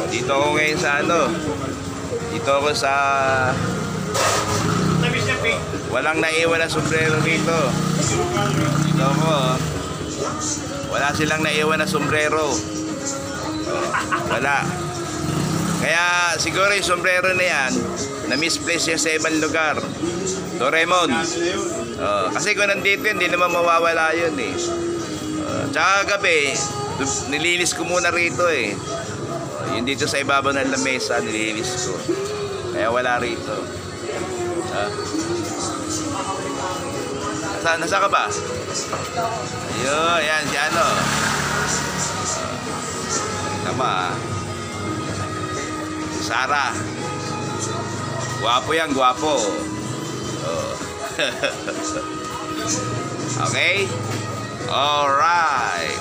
Dito ako ngayon sa ano. Dito ako sa... Walang naiwan na sombrero rito. Dito ako. Wala silang naiwan na sombrero. Wala. Kaya siguro yung sombrero na yan, na-misplace yan sa ibang lugar. Doraemon. Kasi kung nandito yun, hindi naman mawawala yun eh. Tsaka gabi, nilinis ko muna rito eh. Yun dito sa ibabaw ng lamesa, nilinis ko. Kaya wala rito. Nasa ka ba? Ayun, yan, si ano. Tama. Sarah. Guwapo yan, guwapo. Okay? Alright.